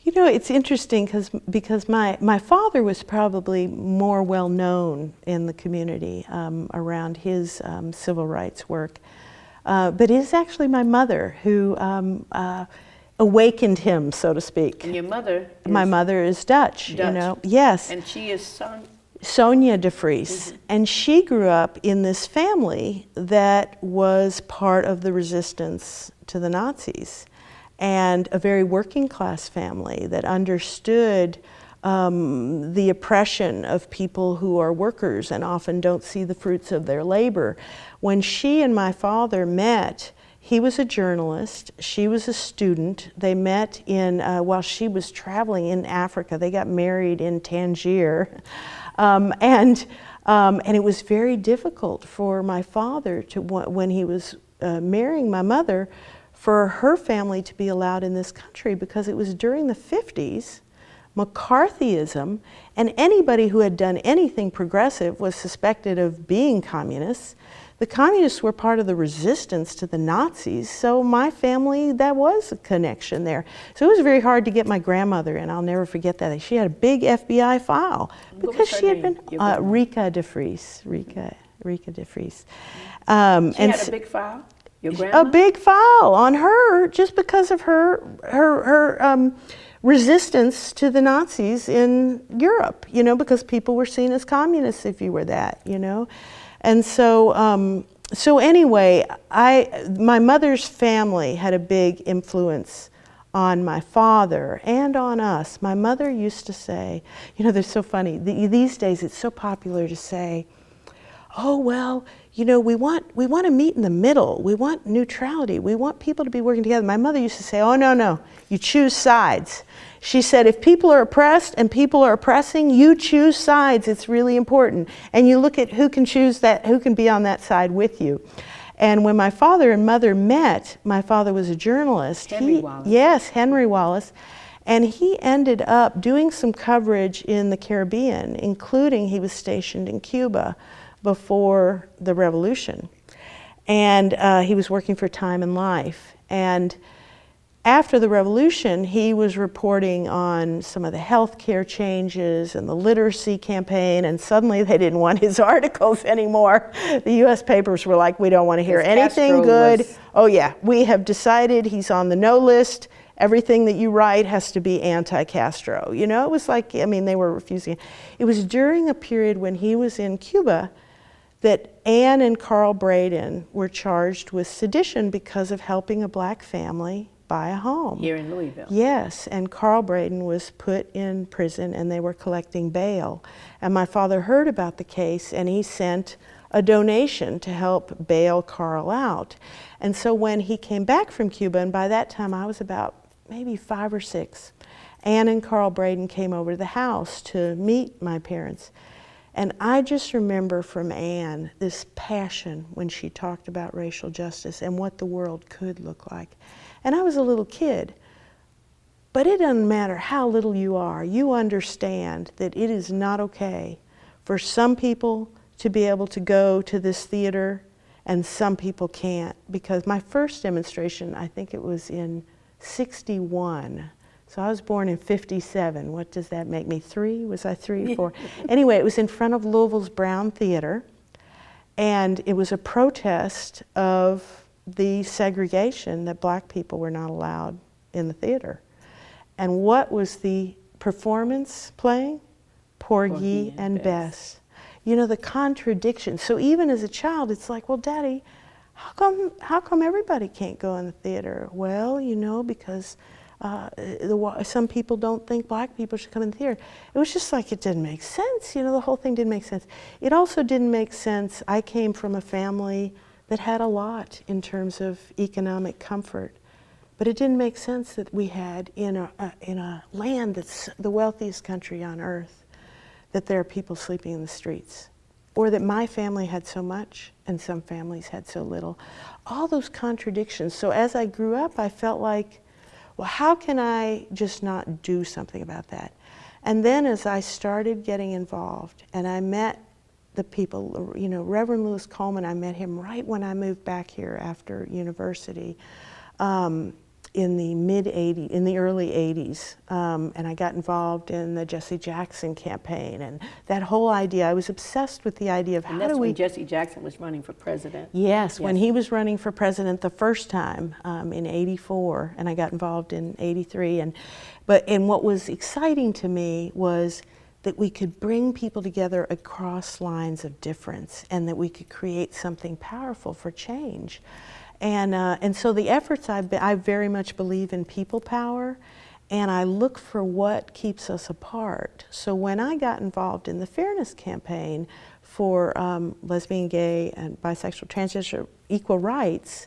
You know, it's interesting because my father was probably more well known in the community around his civil rights work. But it's actually my mother who awakened him, so to speak. And your mother is? My mother is Dutch, you know. Yes. And she is Sonia de Vries. And she grew up in this family that was part of the resistance to the Nazis, and a very working class family that understood the oppression of people who are workers and often don't see the fruits of their labor. When she and my father met, he was a journalist, she was a student. They met while she was traveling in Africa. They got married in Tangier. And it was very difficult for my father when he was marrying my mother, for her family to be allowed in this country, because it was during the 50s, McCarthyism, and anybody who had done anything progressive was suspected of being communists. The communists were part of the resistance to the Nazis, so my family, that was a connection there. So it was very hard to get my grandmother in. I'll never forget that. She had a big FBI file because she had been Rika de Vries. Rika de Vries. She had a big file? Your grandma? A big file on her just because of her resistance to the Nazis in Europe, you know, because people were seen as communists if you were that, you know. And so, so anyway, my mother's family had a big influence on my father and on us. My mother used to say, you know, they're so funny. These days it's so popular to say, oh, well, you know, we want to meet in the middle. We want neutrality. We want people to be working together. My mother used to say, oh, no, you choose sides. She said, if people are oppressed and people are oppressing, you choose sides. It's really important. And you look at who can choose that, who can be on that side with you. And when my father and mother met, my father was a journalist. Wallace. Yes, Henry Wallace. And he ended up doing some coverage in the Caribbean, including he was stationed in Cuba before the revolution. And he was working for Time and Life. And after the revolution, he was reporting on some of the healthcare changes and the literacy campaign, and suddenly they didn't want his articles anymore. The US papers were like, we don't want to hear anything good. Oh yeah, we have decided he's on the no list. Everything that you write has to be anti-Castro. You know, it was like, I mean, they were refusing. It was during a period when he was in Cuba that Anne and Carl Braden were charged with sedition because of helping a black family buy a home. Here in Louisville. Yes, and Carl Braden was put in prison and they were collecting bail. And my father heard about the case and he sent a donation to help bail Carl out. And so when he came back from Cuba, and by that time I was about maybe 5 or 6, Anne and Carl Braden came over to the house to meet my parents. And I just remember from Anne this passion when she talked about racial justice and what the world could look like. And I was a little kid, but it doesn't matter how little you are, you understand that it is not okay for some people to be able to go to this theater and some people can't. Because my first demonstration, I think it was in '61. So I was born in '57. What does that make me, 3? Was I 3 or 4? Anyway, it was in front of Louisville's Brown Theater, and it was a protest of the segregation that black people were not allowed in the theater. And what was the performance playing? Porgy and Bess. You know, the contradiction. So even as a child, it's like, well, Daddy, how come everybody can't go in the theater? Well, you know, because some people don't think black people should come in the theater. It was just like, it didn't make sense. You know, the whole thing didn't make sense. It also didn't make sense. I came from a family that had a lot in terms of economic comfort, but it didn't make sense that we had in a land that's the wealthiest country on earth, that there are people sleeping in the streets, or that my family had so much and some families had so little. All those contradictions. So as I grew up, I felt like, well, how can I just not do something about that? And then as I started getting involved and I met the people, you know, Reverend Louis Coleman, I met him right when I moved back here after university. in the mid-'80s, in the early 80s, and I got involved in the Jesse Jackson campaign, and that whole idea, I was obsessed with the idea of and how that's do we... when Jesse Jackson was running for president. Yes, when he was running for president the first time in '84, and I got involved in '83, and what was exciting to me was that we could bring people together across lines of difference, and that we could create something powerful for change. And so the efforts, I very much believe in people power, and I look for what keeps us apart. So when I got involved in the fairness campaign for lesbian, gay, and bisexual, transgender equal rights,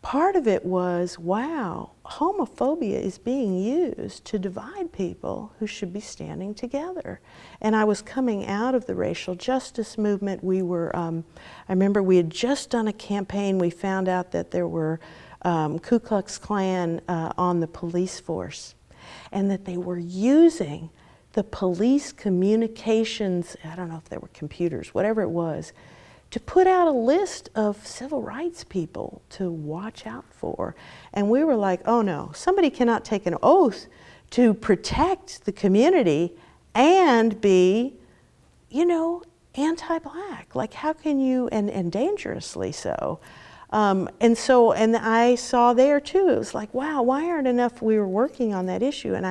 part of it was, wow, homophobia is being used to divide people who should be standing together. And I was coming out of the racial justice movement. We were, I remember we had just done a campaign. We found out that there were Ku Klux Klan on the police force, and that they were using the police communications, I don't know if they were computers, whatever it was, to put out a list of civil rights people to watch out for. And we were like, oh no, somebody cannot take an oath to protect the community and be, you know, anti-black. Like, how can you, and dangerously so. And I saw there too, it was like, wow, why aren't enough, we were working on that issue, and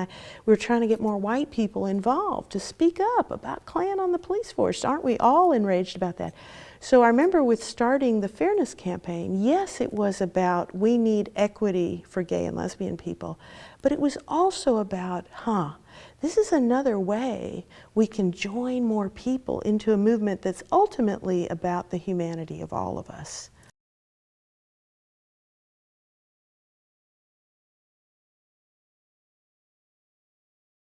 we were trying to get more white people involved to speak up about Klan on the police force. Aren't we all enraged about that? So I remember with starting the fairness campaign, yes, it was about we need equity for gay and lesbian people, but it was also about, this is another way we can join more people into a movement that's ultimately about the humanity of all of us.